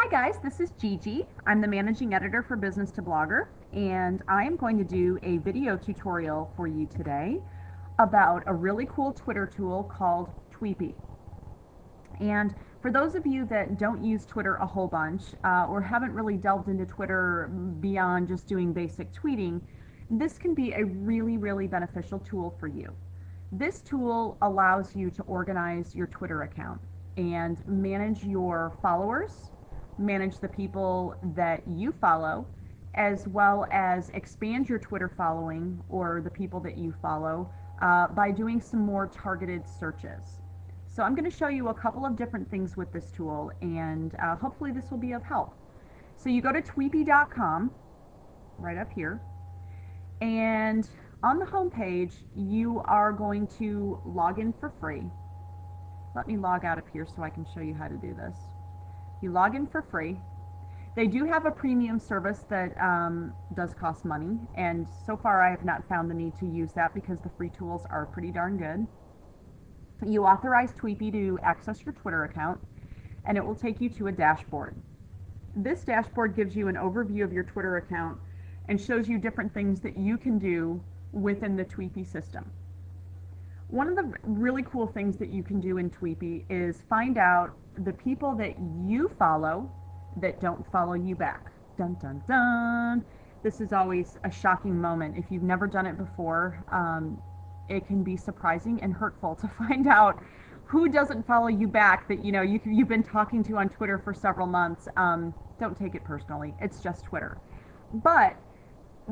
Hi guys, this is Gigi. I'm the managing editor for Business to Blogger, and I am going to do a video tutorial for you today about a really cool Twitter tool called Tweepi. And for those of you that don't use Twitter a whole bunch or haven't really delved into Twitter beyond just doing basic tweeting, this can be a really beneficial tool for you. This tool allows you to organize your Twitter account and manage your followers, manage the people that you follow, as well as expand your Twitter following or the people that you follow by doing some more targeted searches. So I'm going to show you a couple of different things with this tool, and hopefully this will be of help. So you go to tweepi.com, right up here, and on the home page you are going to log in for free. Let me log out of here so I can show you how to do this. You log in for free. They do have a premium service that does cost money, and so far I have not found the need to use that because the free tools are pretty darn good. You authorize Tweepi to access your Twitter account, and it will take you to a dashboard. This dashboard gives you an overview of your Twitter account and shows you different things that you can do within the Tweepi system. One of the really cool things that you can do in Tweepi is find out the people that you follow that don't follow you back. Dun dun dun! This is always a shocking moment. If you've never done it before, it can be surprising and hurtful to find out who doesn't follow you back that you've been talking to on Twitter for several months. Don't take it personally. It's just Twitter. But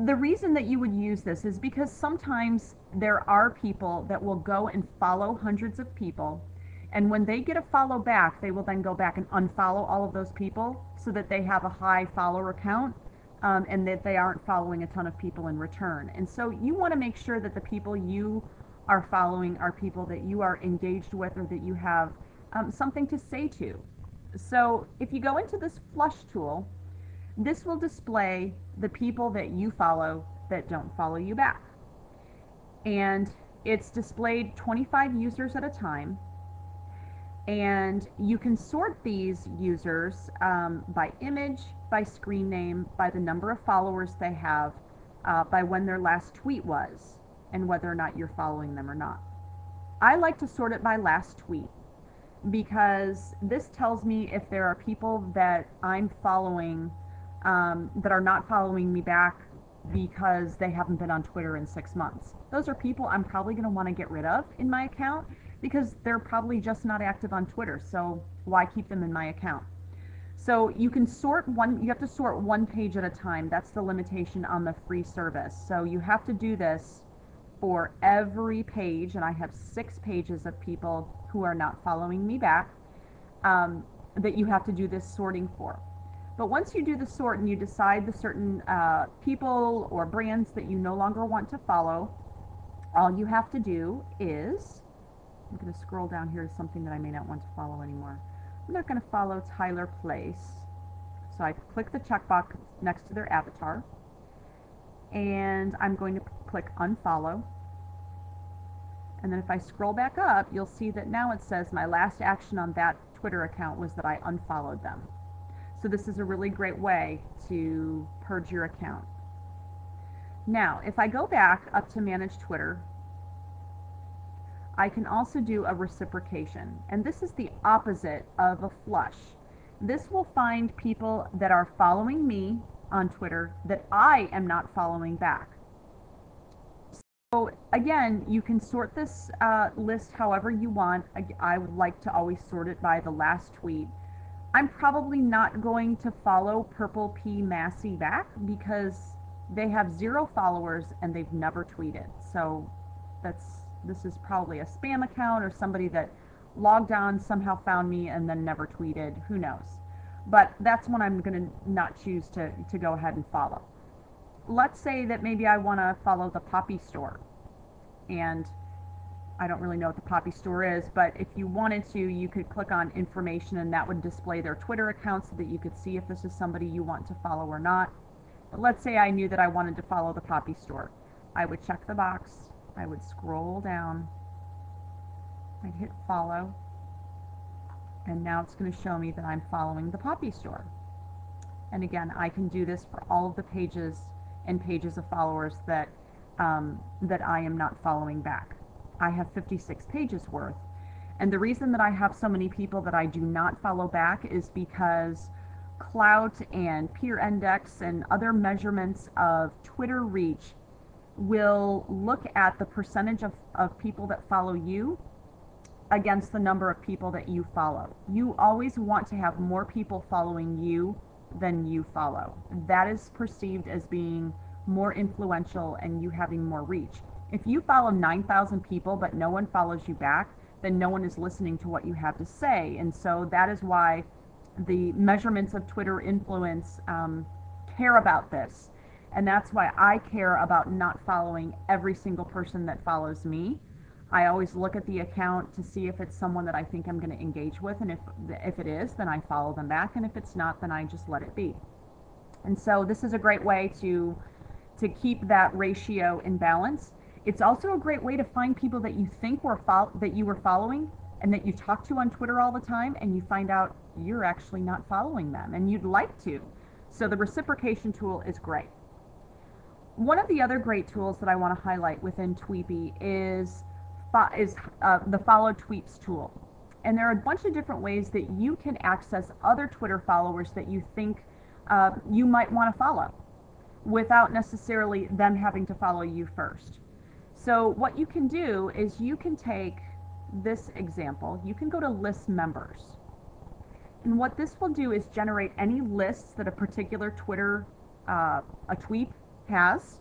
the reason that you would use this is because sometimes there are people that will go and follow hundreds of people, and when they get a follow back, they will then go back and unfollow all of those people so that they have a high follower count, and that they aren't following a ton of people in return. And so you want to make sure that the people you are following are people that you are engaged with or that you have something to say to. So if you go into this flush tool, this will display the people that you follow that don't follow you back. And it's displayed 25 users at a time. And you can sort these users by image, by screen name, by the number of followers they have, by when their last tweet was, and whether or not you're following them or not. I like to sort it by last tweet because this tells me if there are people that I'm following that are not following me back because they haven't been on Twitter in 6 months. Those are people I'm probably going to want to get rid of in my account because they're probably just not active on Twitter, so why keep them in my account? So you can sort you have to sort one page at a time. That's the limitation on the free service. So you have to do this for every page, and I have 6 pages of people who are not following me back that you have to do this sorting for. But once you do the sort and you decide the certain people or brands that you no longer want to follow, all you have to do is, I'm going to scroll down here to something that I may not want to follow anymore. I'm not going to follow Tyler Place. So I click the checkbox next to their avatar, and I'm going to click unfollow. And then if I scroll back up, you'll see that now it says my last action on that Twitter account was that I unfollowed them. So this is a really great way to purge your account. Now, if I go back up to manage Twitter, I can also do a reciprocation. And this is the opposite of a flush. This will find people that are following me on Twitter that I am not following back. So again, you can sort this list however you want. I would like to always sort it by the last tweet. I'm probably not going to follow Purple P Massey back because they have 0 followers and they've never tweeted. So this is probably a spam account or somebody that logged on, somehow found me, and then never tweeted. Who knows? But that's one I'm going to not choose to go ahead and follow. Let's say that maybe I want to follow the Poppy Store, and I don't really know what the Poppy Store is, but if you wanted to, you could click on information and that would display their Twitter account so that you could see if this is somebody you want to follow or not. But let's say I knew that I wanted to follow the Poppy Store. I would check the box, I would scroll down, I'd hit follow, and now it's going to show me that I'm following the Poppy Store. And again, I can do this for all of the pages and pages of followers that that I am not following back. I have 56 pages worth. And the reason that I have so many people that I do not follow back is because Clout and Peer Index and other measurements of Twitter reach will look at the percentage of people that follow you against the number of people that you follow. You always want to have more people following you than you follow. That is perceived as being more influential and you having more reach. If you follow 9,000 people but no one follows you back, then no one is listening to what you have to say. And so that is why the measurements of Twitter influence care about this. And that's why I care about not following every single person that follows me. I always look at the account to see if it's someone that I think I'm going to engage with, and if it is, then I follow them back, and if it's not, then I just let it be. And so this is a great way to keep that ratio in balance. It's also a great way to find people that you think that you were following and that you talk to on Twitter all the time, and you find out you're actually not following them, and you'd like to. So the reciprocation tool is great. One of the other great tools that I want to highlight within Tweepi is the Follow Tweeps tool. And there are a bunch of different ways that you can access other Twitter followers that you think you might want to follow without necessarily them having to follow you first. So what you can do is you can take this example, you can go to list members. And what this will do is generate any lists that a particular Twitter, a tweet has,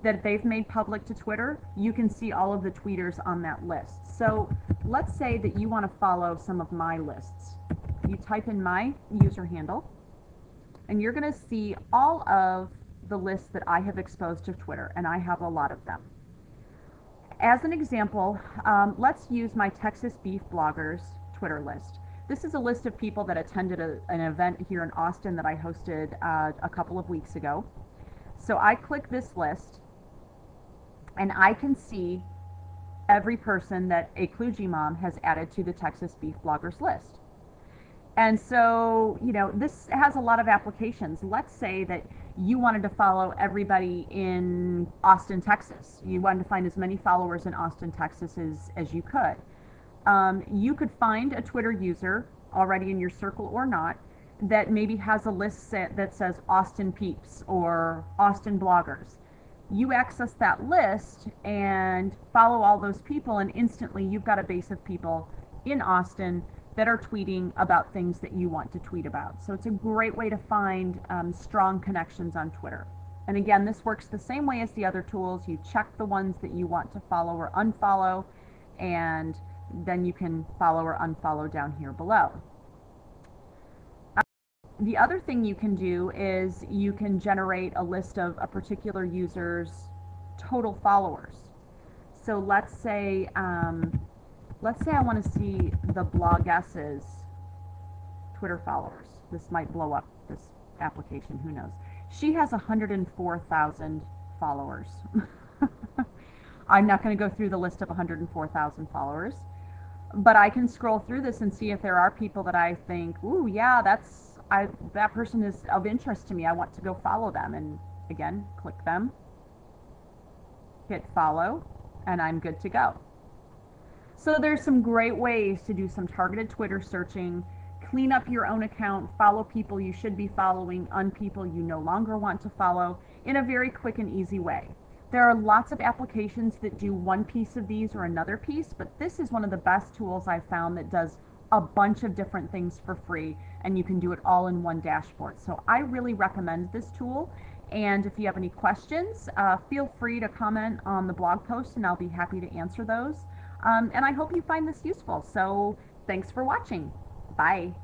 that they've made public to Twitter. You can see all of the tweeters on that list. So let's say that you want to follow some of my lists. You type in my user handle, and you're going to see all of the lists that I have exposed to Twitter, and I have a lot of them. As an example, let's use my Texas Beef Bloggers Twitter list. This is a list of people that attended an event here in Austin that I hosted a couple of weeks ago. So I click this list, and I can see every person that a Kludgy mom has added to the Texas Beef Bloggers list. And so, you know, this has a lot of applications. Let's say that you wanted to follow everybody in Austin, Texas. You wanted to find as many followers in Austin, Texas as you could. You could find a Twitter user already in your circle or not that maybe has a list set that says Austin Peeps or Austin Bloggers. You access that list and follow all those people, and instantly you've got a base of people in Austin that are tweeting about things that you want to tweet about. So it's a great way to find strong connections on Twitter. And again, this works the same way as the other tools. You check the ones that you want to follow or unfollow, and then you can follow or unfollow down here below. The other thing you can do is you can generate a list of a particular user's total followers. So let's say I want to see the Bloggess's Twitter followers. This might blow up this application, who knows. She has 104,000 followers. I'm not going to go through the list of 104,000 followers, but I can scroll through this and see if there are people that I think, ooh, yeah, that person is of interest to me. I want to go follow them. And again, click them, hit follow, and I'm good to go. So there's some great ways to do some targeted Twitter searching, clean up your own account, follow people you should be following, people you no longer want to follow in a very quick and easy way. There are lots of applications that do one piece of these or another piece, but this is one of the best tools I've found that does a bunch of different things for free, and you can do it all in one dashboard. So I really recommend this tool. And if you have any questions, feel free to comment on the blog post and I'll be happy to answer those. And I hope you find this useful. So thanks for watching. Bye.